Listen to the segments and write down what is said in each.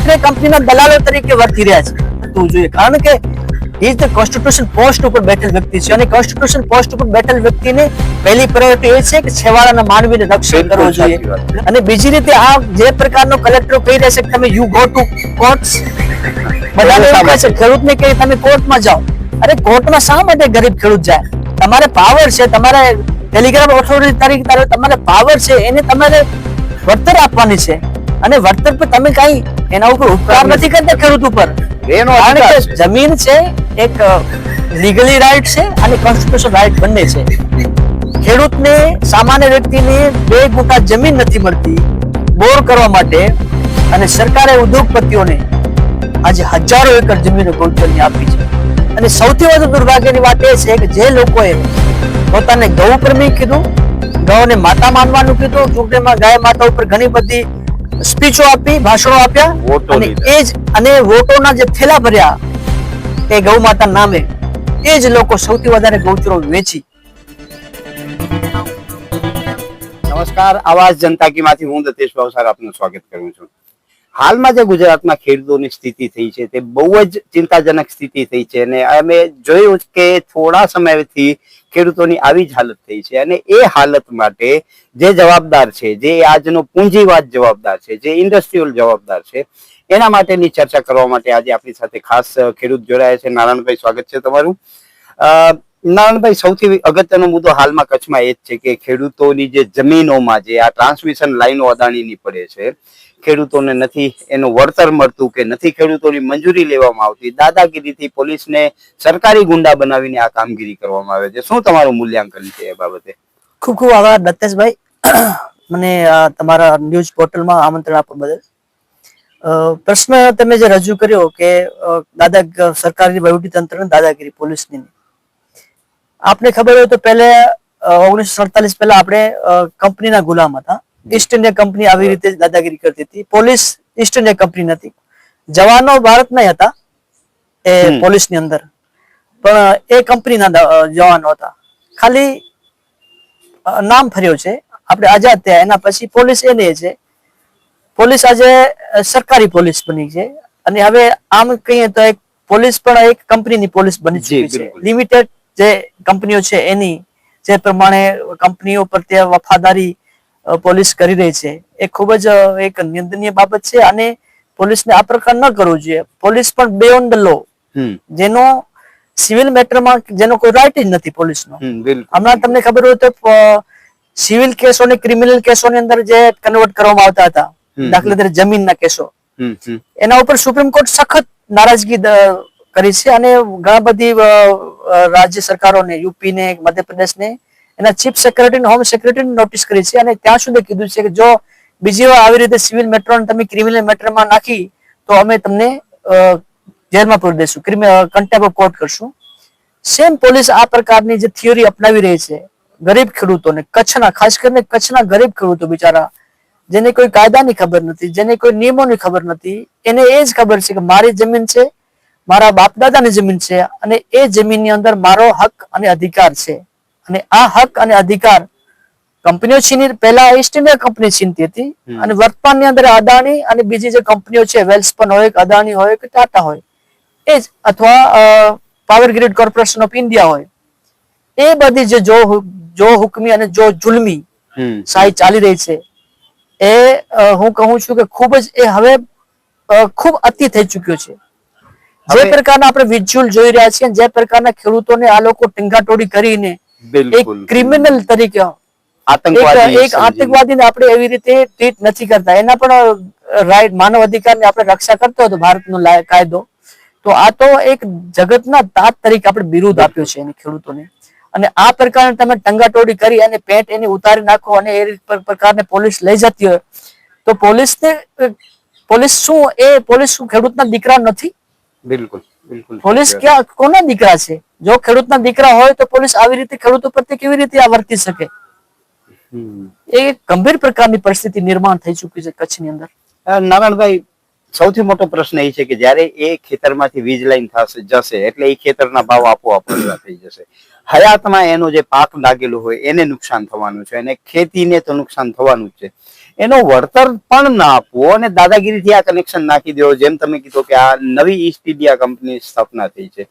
Collector કંપનીના દલાલો તરીકે વર્તી રહ્યા છે થવું જોઈએ, કારણ કે એ જ કોન્સ્ટિટ્યુશન પોસ્ટ ઉપર બેઠેલ વ્યક્તિ છે અને કોન્સ્ટિટ્યુશન પોસ્ટ ઉપર બેઠેલ વ્યક્તિને પહેલી પ્રાયોરિટી એ છે કે છેવાડાના માનવીને રક્ષણ કરવું જોઈએ. અને બીજી રીતે આ જે પ્રકારનો કલેક્ટર કહી રહ્યા છે કે તમે યુ ગો ટુ કોર્ટ્સ, બધા એવું કહે છે ખેડૂતને કે તમે કોર્ટમાં જાઓ. અરે કોર્ટમાં શા માટે ગરીબ ખેડૂત જાય? તમારે પાવર છે, તમારે ટેલિગ્રામ ઓથોરિટી તરીકે તમારે પાવર છે, એને તમારે વળતર આપવાની છે અને વળતર પર તમે કઈ એના ઉપર ઉપકાર નથી કરતા ખેડૂત ઉપર. જમીન છે એક લીગલી રાઈટ છે અને કોન્સ્ટિટ્યુશન રાઈટ બંને છે. ખેડૂતને સામાન્ય વ્યક્તિને 2 ગુંઠા જમીન નથી મળતી બોર કરવા માટે અને સરકારે ઉદ્યોગપતિઓને આજે હજારો એકર જમીનો ગૌચરની આપી છે. અને સૌથી વધુ દુર્ભાગ્યની વાત એ છે કે જે લોકોએ પોતાને ગૌ પ્રેમી કીધું, ગૌને માતા માનવાનું કીધું, ચૂંટણીમાં ગાય માતા ઉપર ઘણી બધી સ્પીચો આપી, ભાષણો આપ્યા અને એ જ અને વોટોના જે થેલા ભર્યા એ ગૌ માતા નામે, એ જ લોકો સૌથી વધારે ગૌચરો વેચી. નમસ્કાર, આવાજ જનતા કી માંથી હું દતેશ ભાવસાર આપનું સ્વાગત કરું છું. હાલમાં જે ગુજરાતમાં ખેડૂતોની સ્થિતિ થઈ છે તે બહુ જ ચિંતાજનક સ્થિતિ થઈ છે અને અમે જોયું કે થોડા સમયથી ખેડૂતોની આવી જ હાલત થઈ છે અને એ હાલત માટે જે જવાબદાર છે, જે આજનો પૂંજીવાદ જવાબદાર છે, જે ઇન્ડસ્ટ્રીયલ જવાબદાર છે, એના માટેની ચર્ચા કરવા માટે આજે આપણી સાથે ખાસ ખેડૂત જોડાયા છે. નારાયણભાઈ, સ્વાગત છે તમારું. નારાયણભાઈ, સૌથી અગત્યનો મુદ્દો હાલમાં કચ્છમાં એ જ છે કે ખેડૂતોની જે જમીનોમાં જે આ ટ્રાન્સમિશન લાઈનો અદાણીની પડે છે, ખેડૂતોને નથી એનું વળતર મળતું કે નથી ખેડૂતોની મંજૂરી લેવામાં આવતી. દાદાગીરીથી પોલીસને સરકારી ગુંડા બનાવીને આ કામગીરી કરવામાં આવે છે. શું તમારું મૂલ્યાંકન છે એ બાબતે? ખૂબ ખૂબ આભાર દત્તેશભાઈ, મને તમારા ન્યૂઝ પોર્ટલમાં આમંત્રણ આપવા બદલ. પ્રશ્ન તમે જે રજૂ કર્યો કે સરકારી વહીવટીતંત્રની દાદાગીરી પોલીસની, આપને ખબર હોય તો પહેલા 1947 પહેલા આપણે કંપનીના ગુલામ હતા. ઈસ્ટ ઇન્ડિયા કંપની આવી રીતે દાદાગીરી કરતી હતી. પોલીસ ઈસ્ટ ઇન્ડિયા કંપની નથી, જવાનો ભારતના હતા એ પોલીસની અંદર, પણ એ કંપનીના જવાનો હતા. ખાલી નામ ફર્યો છે. આપણે આઝાદ થયા એના પછી પોલીસ એને છે. પોલીસ આજે સરકારી પોલીસ બની છે અને હવે આમ કહીએ તો એક પોલીસ પણ એક કંપનીની પોલીસ બની ચૂકી છે. લિમિટેડ જે કંપનીઓ છે એની જે પ્રમાણે કંપનીઓ પ્રત્યે વફાદારી પોલીસ કરી રહી છે એ ખૂબ જ એક નિંદનીય બાબત છે અને પોલીસને આ પ્રકાર ન કરવું જોઈએ. પોલીસ પણ બિયોન્ડ ધ લો, જેનો સિવિલ મેટરમાં જેનો કોઈ રાઇટ જ નથી પોલીસનો. હમણાં તમને ખબર હોય તો સિવિલ કેસોને ક્રિમિનલ કેસોની અંદર જે કન્વર્ટ કરવામાં આવતા હતા, દાખલા તરીકે જમીનના કેસો, એના ઉપર સુપ્રીમ કોર્ટ સખત નારાજગી કરી છે અને ઘણા બધી રાજ્ય સરકારોને, યુપી ને મધ્યપ્રદેશને, એના chief secretary, home secretary notice કરી છે અને ત્યાં સુધી કીધું છે કે જો બીજી વાર આવી રીતે સિવિલ મેટરોને તમે ક્રિમિનલ મેટરમાં નાખી તો અમે તમને જેલમાં પૂરી દઈશું, કન્ટેમ્પ્ટ ઓફ કોર્ટ કરશું. સેમ પોલીસ આ પ્રકારની જે થિયરી અપનાવી રહી છે ગરીબ ખેડૂતોને, કચ્છના, ખાસ કરીને કચ્છના ગરીબ ખેડૂતો બિચારા, જેને કોઈ કાયદાની ખબર નથી, જેને કોઈ નિયમોની ખબર નથી, એને એ જ ખબર છે કે મારી જમીન છે, મારા બાપ દાદાની જમીન છે અને એ જમીનની અંદર મારો હક અને અધિકાર છે. અને આ હક અને અધિકાર કંપનીઓ છીની, પહેલા ઈસ્ટ ઇન્ડિયા કંપની છીનતી હતી અને વર્તમાનની અંદર અદાણી અને બીજી જે કંપનીઓ છે, વેલ્સપન હોય કે અદાણી હોય કે ટાટા હોય એ જ, અથવા power grid corporation of India હોય, એ બધી જે જો હુકમી અને જો જુલ્મી શાહી ચાલી રહી છે એ હું કહું છું કે ખૂબ જ એ હવે ખૂબ અતિ થઈ ચુક્યો છે. જે પ્રકારના આપણે વિઝ્યુઅલ જોઈ રહ્યા છીએ, જે પ્રકારના ખેડૂતોને આ લોકો ટીંગાટોળી કરીને એક ક્રિમિનલ તરીકે, એક આતંકવાદીને આપણે એવી રીતે ટ્રીટ નથી કરતા. એના પણ રાઈટ, માનવ અધિકારની આપણે રક્ષા કરતો હતો ભારતનો કાયદો. તો આ તો એક જગતના તાત તરીકે આપણે બિરુદ આપ્યો છે એને ખેડૂતોને. અને આ પ્રકારે તમે ટંગાટોળી કરી અને પેન્ટ એની ઉતારી નાખો અને એ પ્રકારને પોલીસ લઈ જતી હોય તો પોલીસ શું ખેડૂતના દીકરા નથી? બિલકુલ બિલકુલ. પોલીસ ક્યાં કોના દીકરા છે? જો ખેડૂતના દીકરા હોય તો પોલીસ આવી રીતે ખેડૂતો પ્રત્યે કેવી રીતે આ વર્તી શકે? એ ગંભીર પ્રકારની પરિસ્થિતિ નિર્માણ થઈ ચૂકી છે કચ્છની અંદર. નારાયણભાઈ, સૌથી મોટો પ્રશ્ન એ છે કે જ્યારે એ ખેતરમાંથી વીજ લાઈન જશે એટલે એ ખેતરના ભાવ આપોઆપ ઓછા થઈ જશે. હયાતમાં એનો જે પાક લાગેલો હોય એને નુકસાન થવાનું છે અને ખેતીને તો નુકસાન થવાનું જ છે. એનો વળતર પણ ના આપવો અને દાદાગીરીથી આ કનેક્શન નાખી દેવો. જેમ તમે કીધું કે આ નવી ઈસ્ટ ઇન્ડિયા કંપની સ્થાપના થઈ છે,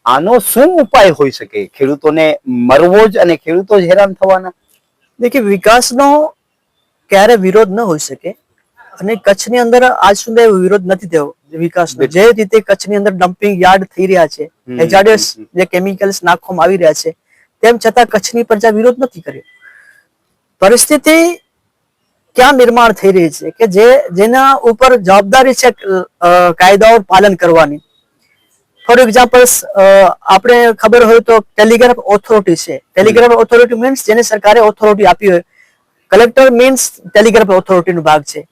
આનો શું ઉપાય હોઈ શકે? ખેડૂતોને મરવો જ અને ખેડૂતો જ હેરાન થવાના? દેખી, વિકાસનો ક્યારે વિરોધ ન હોઈ શકે અને કચ્છની અંદર આજ સુધી એવો વિરોધ નથી થયો વિકાસનો. જે રીતે કચ્છની અંદર ડમ્પિંગ યાર્ડ થઈ રહ્યા છે, હેઝાર્ડસ જે કેમિકલ્સ નાખવામાં આવી રહ્યા છે, તેમ છતાં કચ્છની પ્રજા વિરોધ નથી કર્યો. પરિસ્થિતિ ક્યાં નિર્માણ થઈ રહી છે કે જેના ઉપર જવાબદારી છે કાયદાઓ પાલન કરવાની. ફોર એક્ઝામ્પલ, આપણે ખબર હોય તો ટેલિગ્રાફ ઓથોરિટી છે. ટેલિગ્રાફ ઓથોરિટી મીન્સ જેને સરકારે ઓથોરિટી આપી હોય. કલેક્ટર મીન્સ ટેલિગ્રાફ ઓથોરિટીનો ભાગ છે.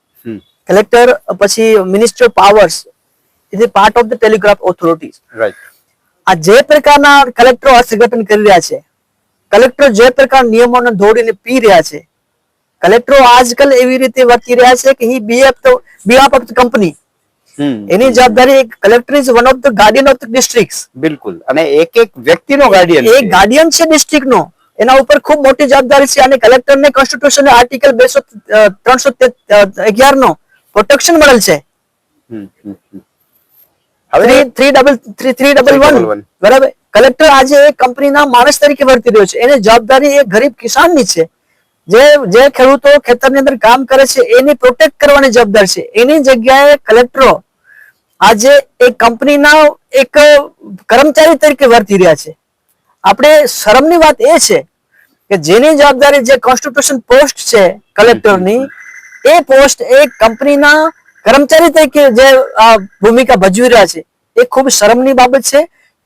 કલેક્ટર પછી ministry of powers is part of the telegraph authority. આ જે પ્રકારના કલેક્ટરો અર્થઘટન કરી રહ્યા છે, કલેક્ટર જે પ્રકારના નિયમોને દોડીને પી રહ્યા છે, કલેક્ટરો આજકાલ એવી રીતે વર્તી રહ્યા છે કે હી બિહાફ ઓફ ધ કંપની. એની જવાબદારી collector is one of the Guardian of the district. બિલકુલ. અને એક એક વ્યક્તિનો ગાર્ડિયન, એક ગાર્ડિયન છે ડિસ્ટ્રિક્ટ નો. એના ઉપર ખૂબ મોટી જવાબદારી છે અને કલેક્ટરને કોન્સ્ટિટ્યુશન આર્ટિકલ 311 નો પ્રોટેક્શન મળેલ છે. 311 બરાબર. કલેક્ટર આજે એક કંપનીના માણસ તરીકે વર્તી રહ્યો છે. એની જવાબદારી એક ગરીબ કિસાનની છે. જે ખેડૂતો ખેતરની અંદર કામ કરે છે એની પ્રોટેક્ટ કરવાની જવાબદારી છે. એની જગ્યાએ કલેક્ટરો આજે એક કંપનીના એક કર્મચારી તરીકે વર્તી રહ્યા છે. આપણે શરમની વાત એ છે કે જેની જવાબદારી જે કોન્સ્ટિટ્યુશન પોસ્ટ છે કલેક્ટરની, એ પોસ્ટ એક કંપનીના કર્મચારી તરીકે જે ભૂમિકા ભજવી રહ્યા છે, એ ખૂબ શરમની બાબત છે.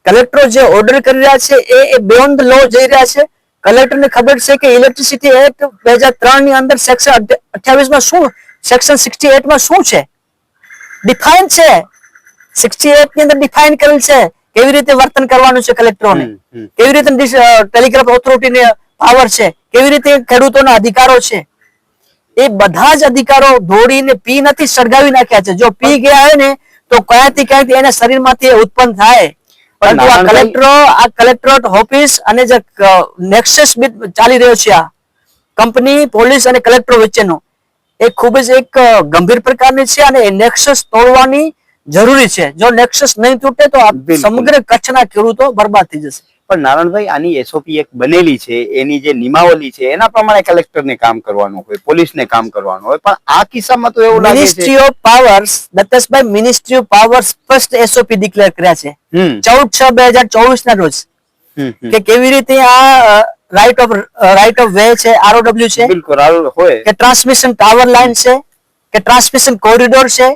કલેક્ટરો જે ઓર્ડર કરી રહ્યા છે એ બિયોન્ડ ધ લો જઈ રહ્યા છે. કલેક્ટરને ખબર છે કે ઇલેક્ટ્રિસિટી એક્ટ 2003 ની અંદર સેક્શન 28 માં શું, સેક્શન 68 માં શું છે, ડિફાઇન છે. 68 ની અંદર ડિફાઇન કરેલ છે કેવી રીતે વર્તન કરવાનું છે કલેક્ટરોને, કેવી રીતે ટેલિગ્રાફ ઓથોરિટીને પાવર છે, કેવી રીતે ખેડૂતોના અધિકારો છે. એ બધા જ અધિકારો દોડીને પી નથી, સળગાવી નાખ્યા છે. જો પી ગયા હોય ને તો ક્યાંથી ક્યાંથી એના શરીરમાંથી ઉત્પન્ન થાય. પરંતુ આ કલેક્ટરેટ ઓફિસ અને જે નેક્સસ ચાલી રહ્યો છે આ કંપની, પોલીસ અને કલેક્ટર વચ્ચેનો, એ ખૂબ જ એક ગંભીર પ્રકારની છે અને એ નેક્સસ તોડવાની જરૂરી છે. જો નેક્સસ નહીં તૂટે તો સમગ્ર કચ્છના ખેડૂતો બરબાદ થઈ જશે. પણ નારાયણભાઈ, આની એસઓપી એક બનેલી છે, એની જે નિયમાવલી છે એના પ્રમાણે કલેક્ટરને કામ કરવાનું હોય, પોલીસને કામ કરવાનું હોય. પણ આ કિસ્સામાં તો એવું લાગે છે મિનિસ્ટ્રી ઓફ પાવર્સ, દત્તેશભાઈ, મિનિસ્ટ્રી ઓફ પાવર્સ સ્પષ્ટ એસઓપી ડિક્લેર કર્યા છે 14/6/2024 ના રોજ કે કેવી રીતે આ રાઇટ ઓફ વે છે, આરઓડબ્લ્યુ છે, બિલકુલ હોય કે ટ્રાન્સમિશન ટાવર લાઇન છે, કે ટ્રાન્સમિશન કોરિડોર છે,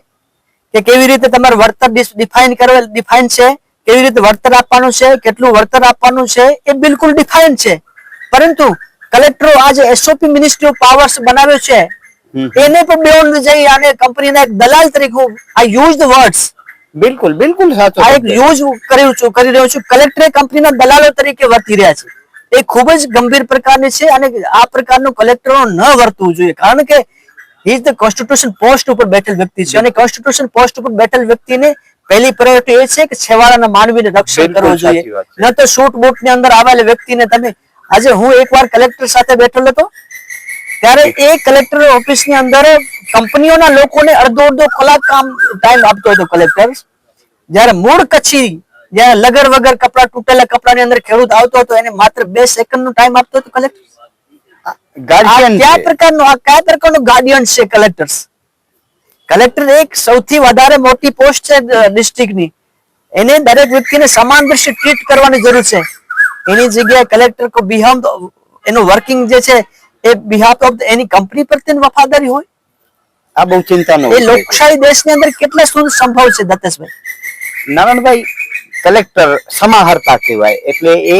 કે કેવી રીતે તમારું વળતર ડિફાઇન છે, કેવી રીતે વળતર આપવાનું છે, કેટલું વળતર આપવાનું છે, એ બિલકુલ ડિફાઇન છે. પરંતુ કલેક્ટરો આજે એસઓપી મિનિસ્ટ્રી ઓફ પાવર્સ બનાવ્યો છે, એને પણ બિયોન્ડ જઈ અને કંપનીના એક દલાલ તરીકે, આ યુઝ ધ વર્ડ્સ, બિલકુલ બિલકુલ સાચો, આ એક યુઝ કરી રહ્યો છું. કલેક્ટરે કંપનીના દલાલો તરીકે વર્તી રહ્યા છે. એ ખૂબ જ ગંભીર પ્રકારની છે અને આ પ્રકારનું કલેક્ટરો ન વર્તવું જોઈએ. કારણ કે he is the constitution post ઉપર બેઠેલ વ્યક્તિ છે અને કોન્સ્ટિટ્યુશન પોસ્ટ ઉપર બેઠેલ વ્યક્તિને પહેલી પ્રાયોરિટી એ છે કે છેવાડાના માનવીને રક્ષણ કરવું જોઈએ. ન તો શૂટ બૂટ ની અંદર આવેલા વ્યક્તિને તમે, આજે હું એકવાર કલેક્ટર સાથે બેઠેલો હતો ત્યારે એ કલેક્ટર ઓફિસની અંદર કંપનીઓના લોકોને અડધો કલાક ટાઈમ આપતો હતો કલેક્ટર. જયારે મૂળ કચ્છી, જયારે લગર વગર કપડા, તૂટેલા કપડાની અંદર ખેડૂત આવતો હતો, એને માત્ર 2 સેકન્ડ નો ટાઈમ આપતો હતો કલેક્ટર. કયા પ્રકારનો ગાર્ડિયન છે કલેક્ટર્સ? કલેક્ટર એક સૌથી વધારે મોટી પોસ્ટ છે ડિસ્ટ્રિક્ટની. એને દરેક વ્યક્તિને સમાન દ્રષ્ટિ ટ્રીટ કરવાની જરૂર છે. એની જગ્યાએ કલેક્ટર કો બિહાફ, એનું વર્કિંગ જે છે એ બિહાફ ઓફ એની કંપની પ્રત્યે વફાદારી હોય. આ બહુ ચિંતાનો એ લોકશાહી દેશની અંદર કેટલા સુધી સંભવ છે દત્તેશભાઈ? નારાયણભાઈ, કલેક્ટર સમાહર્તા કહેવાય, એટલે એ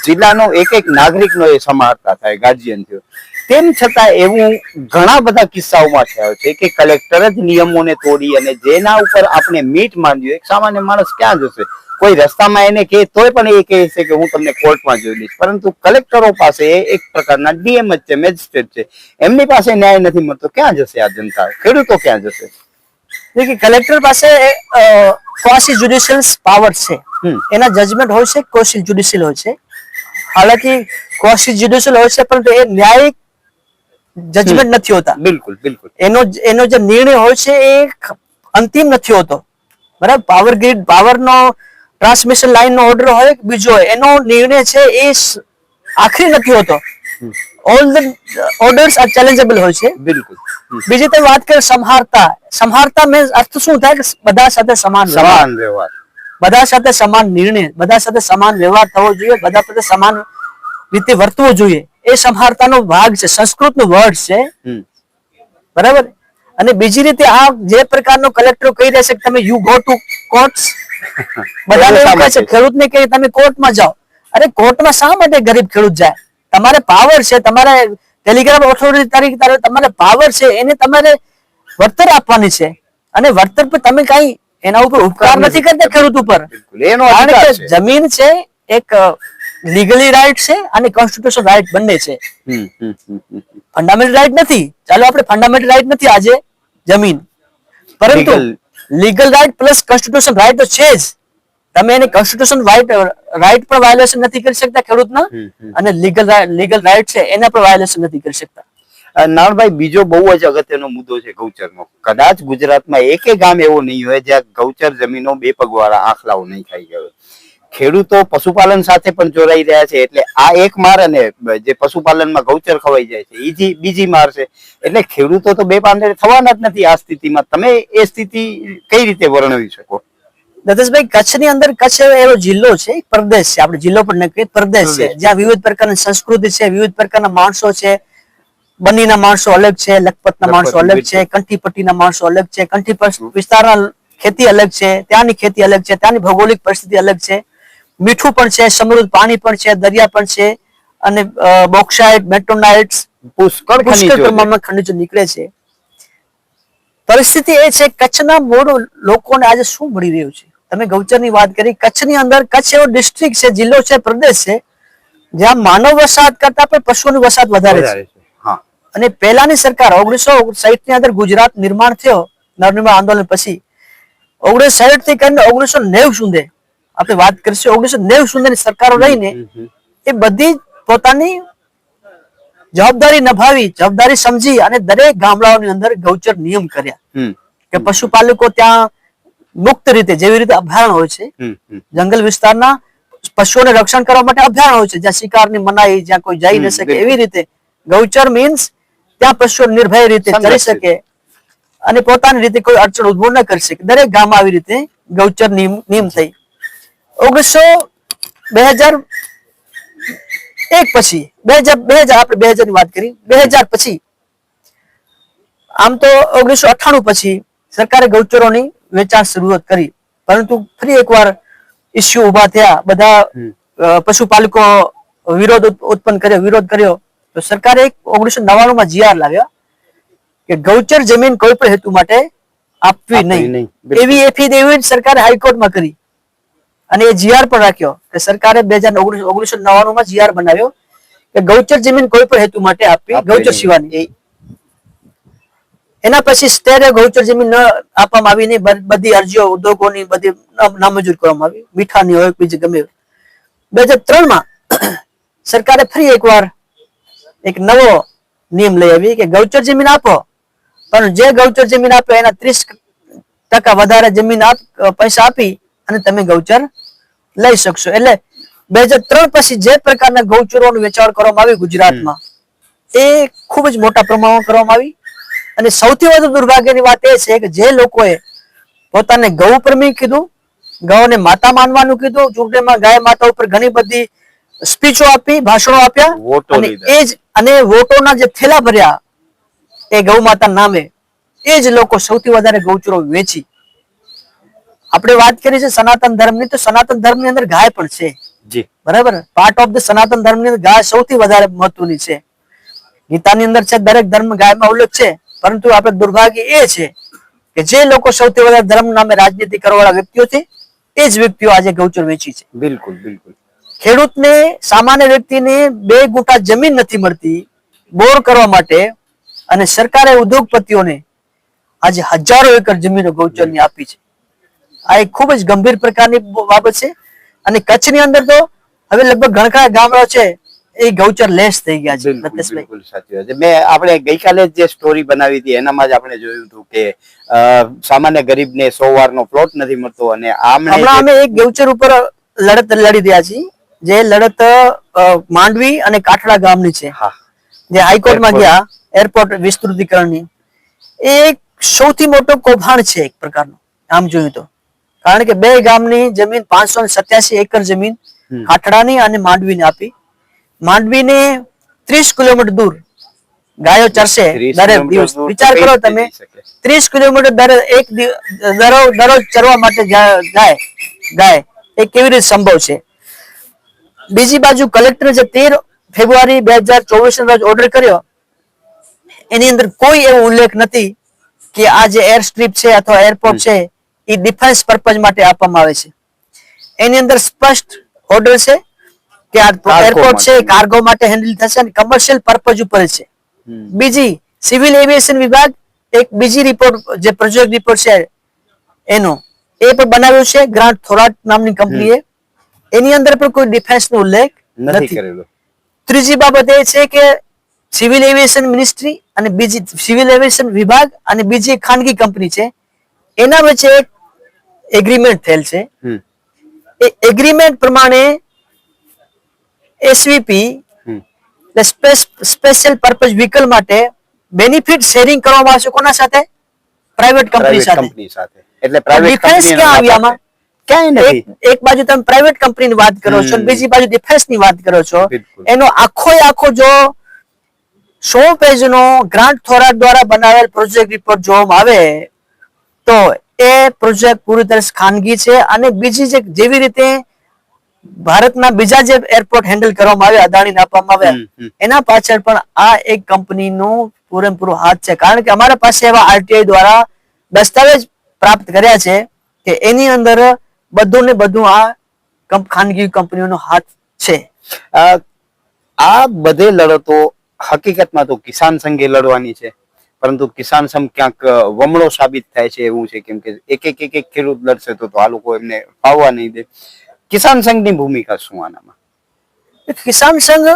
જિલ્લાનો એક નાગરિકનો એ સમાહર્તા થાય, ગાર્જિયન થયો. તેમ છતાં એવું ઘણા બધા કિસ્સાઓમાં થયો છે કે કલેક્ટર જ નિયમોને તોડી અને જેના ઉપર આપણે મીટ માંડ્યું, એક સામાન્ય માણસ ક્યાં જશે? કોઈ રસ્તામાં એને કહે તોય પણ એ કહે છે કે હું તમને કોર્ટમાં જોઈ લઈશ. પરંતુ કલેક્ટરો પાસે એક પ્રકારના ડીએમ જ છે, મેજિસ્ટ્રેટ છે, એમની પાસે ન્યાય નથી મળતો. ક્યાં જશે આ જનતા? ખેડૂતો ક્યાં જશે? કે કલેક્ટર પાસે ક્વાસી જ્યુડિશિયલ પાવર છે, એના જજમેન્ટ હોય છે, ક્વાસી જ્યુડિશિયલ હોય છે. હાલાકી ક્વાસી જ્યુડિશિયલ હોય છે, પરંતુ એ ન્યાયિક જજમેન્ટ નથી હોતા. બિલકુલ બિલકુલ. એનો જે નિર્ણય હોય છે એ અંતિમ નથી હોતો. બરાબર, પાવર ગ્રીડ, પાવરનો ટ્રાન્સમિશન લાઈન નો ઓર્ડર હોય બીજો હોય, એનો નિર્ણય છે એ આખરી નથી હોતો. ઓલ ધ ઓર્ડર્સ આર ચેલેન્જેબલ હોય છે. બિલકુલ. બીજી તો વાત કરીએ સમહારતા મીન્સ અર્થ શું થાય કે બધા સાથે સમાન વ્યવહાર, બધા સાથે સમાન નિર્ણય, બધા સાથે સમાન વ્યવહાર થવો જોઈએ, બધા સાથે સમાન રીતે વર્તવું જોઈએ. એ સમહારતાનો ભાગ છે, સંસ્કૃતનો વર્ડ છે. બરાબર. અને બીજી રીતે આ જે પ્રકારનો કલેક્ટર કહી રહ્યા છે કે તમે યુ ગો ટુ કોર્ટ્સ, બધાને એવું કહે છે, ખેડૂતને કહે તમે કોર્ટમાં જાઓ. અરે કોર્ટમાં શા માટે ગરીબ ખેડૂત જાય? તમારે પાવર છે, તમારે ટેલિગ્રાફ ઓથોરિટી તરીકે તમારે પાવર છે, એને તમારે વળતર આપવાની છે. અને વળતર પર તમે કઈ એના ઉપર ઉપકાર નથી કરતા ખેડૂત ઉપર. કારણ કે જમીન છે એક લીગલી રાઈટ છે અને કોન્સ્ટિટ્યુશન રાઈટ બંને છે. ફંડામેન્ટલ રાઈટ નથી, ચાલો આપણે ફંડામેન્ટલ રાઈટ નથી આજે જમીન, પરંતુ legal right plus constitution right તો છે જ. તમે એને કોન્સ્ટિટ્યુશન રાઈટ પર વાયોલેશન નથી કરી શકતા ખેડૂતના, અને લીગલ રાઈટ છે એના પર વાયોલેશન નથી કરી શકતા. નારણભાઈ, બીજો બહુ જ અગત્યનો મુદ્દો છે ગૌચરનો. કદાચ ગુજરાતમાં એકે ગામ એવો નહીં હોય જ્યાં ગૌચર જમીનો બે પગવાળા આખલાઓ નહીં ખાઈ ગયો. ખેડૂતો પશુપાલન સાથે પણ જોડાઈ રહ્યા છે, એટલે આ એક માર અને જે પશુપાલનમાં ગૌચર ખવાઈ જાય છે એ બીજી માર છે. એટલે ખેડૂતો તો બે પાંદડે થવાના જ નથી આ સ્થિતિમાં. તમે એ સ્થિતિ કઈ રીતે વર્ણવી શકો? દત્તેશભાઈ, કચ્છની અંદર, કચ્છ એવો જિલ્લો છે, પ્રદેશ છે, આપણે જિલ્લો પણ ન કહીએ, પ્રદેશ છે, જ્યાં વિવિધ પ્રકારની સંસ્કૃતિ છે, વિવિધ પ્રકારના માણસો છે. બન્નીના માણસો અલગ છે, લખપતના માણસો અલગ છે, કંઠીપટ્ટીના માણસો અલગ છે, કંઠી વિસ્તારના ખેતી અલગ છે, ત્યાંની ખેતી અલગ છે, ત્યાંની ભૌગોલિક પરિસ્થિતિ અલગ છે. મીઠું પણ છે, સમૃદ્ધ પાણી પણ છે, દરિયા પણ છે, અને બોક્સાઇટ, મેટ્રોનાઇટ્સ, પુષ્કળ પ્રમાણમાં ખનિજો નીકળે છે. પરિસ્થિતિ એ છે કચ્છના મૂળ લોકોને આજે શું મળી રહ્યું છે? તમે ગૌચરની વાત કરી, કચ્છની અંદર, કચ્છ એવો ડિસ્ટ્રિક્ટ છે, જિલ્લો છે, પ્રદેશ છે, જ્યાં માનવ વસાહત કરતા પણ પશુઓની વસાહત વધારે છે. અને પહેલાની સરકાર 1960 ની અંદર ગુજરાત નિર્માણ થયો, નવનિર્માણ આંદોલન પછી 1960 થી કરીને 1990 સુધી આપણે વાત કરીશું. 1990 સુધીની સરકારો રહીને એ બધી પોતાની જવાબદારી નિભાવી, જવાબદારી સમજી અને દરેક ગામડાઓની અંદર ગૌચર નિયમ કર્યા કે પશુપાલકો ત્યાં મુક્ત રીતે, જેવી રીતે અભયારણ્ય હોય છે, જંગલ વિસ્તારના પશુઓને રક્ષણ કરવા માટે અભયારણ્ય હોય છે, જ્યાં શિકારની મનાઈ, જ્યાં કોઈ જઈ ન શકે, એવી રીતે ગૌચર મીન્સ ત્યાં પશુઓ નિર્ભય રીતે ચરી શકે અને પોતાની રીતે કોઈ અડચણ ઉભો ન કરી શકે. દરેક ગામમાં આવી રીતે ગૌચર નિયમ થઈ. 2001 પછી 2000 આપણે 2000 ની વાત કરી, 2000 પછી આમ તો 1998 પછી સરકારે ગૌચરોની વેચાણ શરૂઆત કરી, પરંતુ ફરી એકવાર ઇસ્યુ ઉભા થયા, બધા પશુપાલકો વિરોધ કર્યો. તો સરકારે 1999 માં જીઆર લાવ્યા કે ગૌચર જમીન કોઈ પણ હેતુ માટે આપવી નહીં. એવી એફિડેવિટ સરકારે હાઈકોર્ટમાં કરી અને એ જીઆર પણ રાખ્યો કે સરકારે 1999 માં જીઆર બનાવ્યો કે ગૌચર જમીન કોઈ પણ હેતુ માટે આપવી, ગૌચર સિવાયની. એના પછી સ્ટેરે ગૌચર જમીન ન આપવામાં આવી નહીં, બધી અરજીઓ ઉદ્યોગોની બધી નામંજૂર કરવામાં આવી, મીઠાની હોય બીજી ગમે. 2003 માં સરકારે ફરી એકવાર એક નવો નિયમ લઈ આવી કે ગૌચર જમીન આપો, પણ જે ગૌચર જમીન આપે એના 30% વધારે જમીન પૈસા આપી અને તમે ગૌચર લઈ શકશો. એટલે 2003 પછી જે પ્રકારના ગૌચરોનું વેચાણ કરવામાં આવ્યું ગુજરાતમાં, એ ખૂબ જ મોટા પ્રમાણમાં કરવામાં આવી. અને સૌથી વધુ દુર્ભાગ્યની વાત એ છે કે જે લોકોએ પોતાને ગૌ પ્રેમી કીધું, ગૌને માતા માનવાનું કીધું, ચૂંટણીમાં ગાય માતા ઉપર ઘણી બધી સ્પીચો આપી, ભાષણો આપ્યા, અને વોટોના જે થેલા ભર્યા એ ગૌ માતા નામે, એ જ લોકો સૌથી વધારે ગૌચરો વેચી. આપણે વાત કરી છે સનાતન ધર્મની, તો સનાતન ધર્મની અંદર ગાય પણ છે, બરાબર. પાર્ટ ઓફ ધ સનાતન ધર્મની અંદર ગાય સૌથી વધારે મહત્વની છે. ગીતાની અંદર છે, દરેક ધર્મ ગાયમાં ઉલ્લેખ છે, પરંતુ આપણે દુર્ભાગ્ય એ છે કે જે લોકો સૌથી વધારે ધર્મ નામે રાજનીતિ કરવાવાળા વ્યક્તિઓ છે, એ જ વ્યક્તિઓ આજે ગૌચર વેચી છે. બિલકુલ બિલકુલ. ખેડૂતને, સામાન્ય વ્યક્તિને 2 ગુંઠા જમીન નથી મળતી બોર કરવા માટે, અને સરકારે ઉદ્યોગપતિઓને આજે હજારો એકર જમીનો ગૌચરની આપી છે. આ એક ખૂબ જ ગંભીર પ્રકારની બાબત છે. અને કચ્છની અંદર તો હવે લગભગ ઘણા ગામડાઓ છે એ ગૌચર લેસ થઈ ગયા છે. બિલકુલ રતેશભાઈ, બિલકુલ સાચી વાત છે. આપણે ગઈકાલે જે સ્ટોરી બનાવી હતી એનામાં જ આપણે જોયું હતું કે સામાન્ય ગરીબને 100 વારનો પ્લોટ નથી મળતો અને હમણાં અમે એક ગૌચર ઉપર લડત લડી રહ્યા છીએ. જે લડત માંડવી અને કાઠડા ગામની છે. જે હાઈકોર્ટમાં ગયા એરપોર્ટ વિસ્તૃતિકરણની. એ એક સૌથી મોટો કૌભાંડ છે એક પ્રકારનો આમ જોયું તો. કારણ કે બે ગામની જમીન 587 એકર જમીન કાઠડાની અને માંડવીને આપી. માંડવીને 30 કિલોમીટર દૂર ગાયો ચરશે દરેક દિવસ. વિચાર કરો તમે, 30 કિલોમીટર દરરોજ ચરવા માટે જાય ગાય, એ કેવી રીતે સંભવ છે? બીજી બાજુ કલેક્ટરે જે 13 ફેબ્રુઆરી 2024 ના રોજ ઓર્ડર કર્યો એની અંદર કોઈ એવો ઉલ્લેખ નથી કે આ જે એર સ્ટ્રીપ છે અથવા એરપોર્ટ છે એ ડિફેન્સ પર્પઝ માટે આપવામાં આવે છે. એની અંદર સ્પષ્ટ ઓર્ડર છે કે આ એરપોર્ટ છે કાર્ગો માટે હેન્ડલ થશે અને કમર્શિયલ પર્પઝ ઉપર છે. બીજી સિવિલ એવિએશન વિભાગ એક બીજી રિપોર્ટ જે પ્રોજેક્ટ રિપોર્ટ છે એનો એ પણ બનાવ્યું છે ગ્રાન્ટ થોરાટ નામની કંપનીએ. એની અંદર પણ કોઈ ડિફેન્સ નો ઉલ્લેખ નથી કરેલો. ત્રીજી બાબત એ છે કે સિવિલ એવિએશન મિનિસ્ટ્રી અને બીજી સિવિલ એવિએશન વિભાગ અને બીજી ખાનગી કંપની છે એના વચ્ચે એક એગ્રીમેન્ટ થયેલ છે. એ એગ્રીમેન્ટ પ્રમાણે એસવીપી સ્પેશિયલ પર્પઝ વ્હીકલ માટે બેનિફિટ શેરિંગ કરવામાં આવશે કોના સાથે? પ્રાઇવેટ કંપની સાથે. એટલે ડિફેન્સ ક્યાં આવી આમાં? ક્યાંય નથી. એક બાજુ તમે પ્રાઇવેટ કંપનીની વાત કરો છો, બીજી બાજુ ડિફેન્સની વાત કરો છો. એનો આખો જો 100 પેજનો ગ્રાન્ટ થોરાટ દ્વારા બનાવેલ પ્રોજેક્ટ રિપોર્ટ જોવામાં આવે તો એ પ્રોજેક્ટ પૂરી તરહ ખાનગી છે. અને બીજી જેવી રીતે ભારતના બીજા જે એરપોર્ટ હેન્ડલ કરવામાં આવે અદાણીને આપવામાં આવે એના પાછળ પણ આ એક કંપનીનું પૂરેપૂરો હાથ છે. કારણ કે અમારા પાસે એવા આરટીઆઈ દ્વારા દસ્તાવેજ પ્રાપ્ત કર્યા છે કે એની અંદર બધું ને બધું આ ખાનગી કંપનીઓનો હાથ છે. આ બધે લડતો હકીકતમાં તો કિસાન સંઘે લડવાની છે, પરંતુ કિસાન સંઘ ક્યાંક વમળો સાબિત થાય છે એવું છે. કેમ કે એક ખેડૂત લડશે તો આ લોકો એમને પાવવા નહીં દે. કિસાન સંઘની ભૂમિકા શું આનામાં? કિસાન સંઘ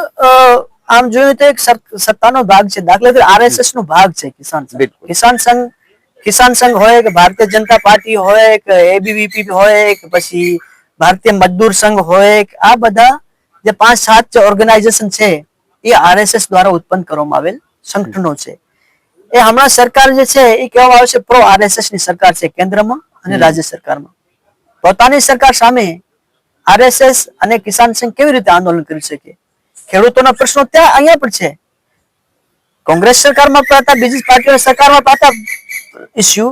આમ જોઈએ તો એક સત્તાનો ભાગ છે. દાખલા તરીકે આરએસએસ નો ભાગ છે કિસાન સંઘ. કિસાન સંઘ હોય કે ભારતીય જનતા પાર્ટી હોય કે એબીવીપી હોય કે પછી ભારતીય મજદૂર સંઘ હોય, આ બધા જે 5-7 ઓર્ગેનાઇઝેશન છે એ આરએસએસ દ્વારા ઉત્પન્ન કરવામાં આવેલ સંગઠનો છે. એ હમણાં સરકાર જે છે એ કહેવામાં આવે છે પ્રો આરએસએસ ની સરકાર છે કેન્દ્રમાં અને રાજ્ય સરકારમાં. પોતાની સરકાર સામે આરએસએસ અને કિસાન સંઘ કેવી રીતે આંદોલન કરી શકે? ખેડૂતોના પ્રશ્નો ત્યાં અહીંયા પણ છે. કોંગ્રેસ સરકારમાં પણ હતા, બીજી પાર્ટીઓ સરકારમાં પણ હતા ઇસ્યુ,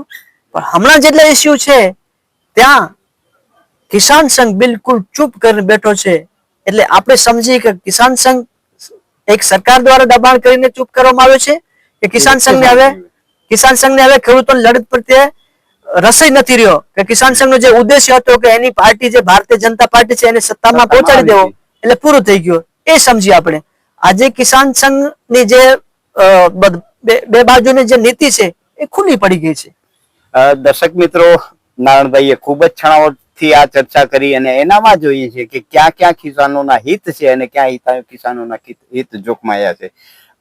પણ હમણાં જેટલા ઇસ્યુ છે ત્યાં કિસાન સંઘ બિલકુલ ચૂપ કરીને બેઠો છે. એટલે આપણે સમજીએ કે કિસાન સંઘ એક સરકાર દ્વારા દબાણ કરીને ચૂપ કરવામાં આવ્યો છે કે કિસાન સંઘને હવે ખેડૂતોની લડત પ્રત્યે રસોઈ નથી રહ્યો કે કિસાન સંઘનો જે ઉદ્દેશ્ય હતો કે એની પાર્ટી જે ભારતીય જનતા પાર્ટી છે એને સત્તામાં પહોંચાડી દેવો એટલે પૂરું થઈ ગયું એ સમજીએ આપણે. આજે કિસાન સંઘની જે બે બાજુની જે નીતિ છે એ ખુલ્લી પડી ગઈ છે. દર્શક મિત્રો, નારાયણભાઈએ ખૂબ જ છણાવટથી આ ચર્ચા કરી અને એનામાં જોઈએ છે કે ક્યાં ક્યાં કિસાનોના હિત છે અને ક્યાં કિસાનોના હિત જોખમાયા છે.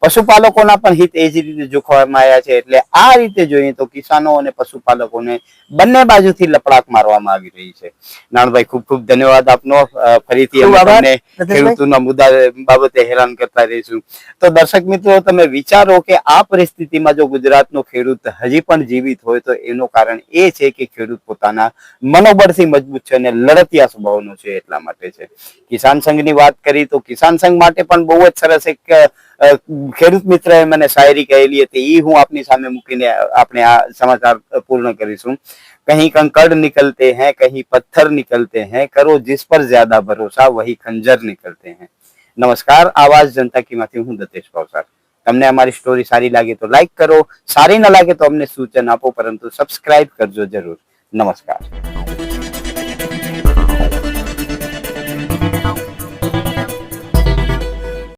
પશુપાલકોના પણ હિત એ જ રીતે જોખવામાં આવ્યા છે. એટલે આ રીતે જોઈએ તો કિસાનો અને પશુપાલકોને બંને બાજુથી લપડાક મારવામાં આવી રહી છે. નાણભાઈ, ખૂબ ખૂબ ધન્યવાદ આપનો. ફરીથી અમે ખેડૂતોના મુદ્દા બાબતે હેરાન કરતા રહીશું. તો દર્શક મિત્રો, તમે વિચારો કે આ પરિસ્થિતિમાં જો ગુજરાતનો ખેડૂત હજી પણ જીવિત હોય તો એનું કારણ એ છે કે ખેડૂત પોતાના મનોબળથી મજબૂત છે અને લડતિયા સ્વભાવનો છે, એટલા માટે છે. કિસાન સંઘની વાત કરી તો કિસાન સંઘ માટે પણ બહુ જ સરસ એક ખેડૂત મિત્રએ મને શાયરી કહેલી હતી, એ હું આપની સામે મૂકીને આપણે આ સમાચાર પૂર્ણ કરીશું. कहीं कंकड़ निकलते हैं, कहीं पत्थर निकलते हैं, करो जिस पर ज्यादा भरोसा वही खंजर निकलते हैं. नमस्कार, आवाज जनता की માંથી હું દતેશ ભાવસાર. તમને અમારી સ્ટોરી સારી લાગે તો લાઈક કરો, સારી ન લાગે તો અમને સૂચન આપો, પરંતુ સબસ્ક્રાઇબ કરજો જરૂર. નમસ્કાર.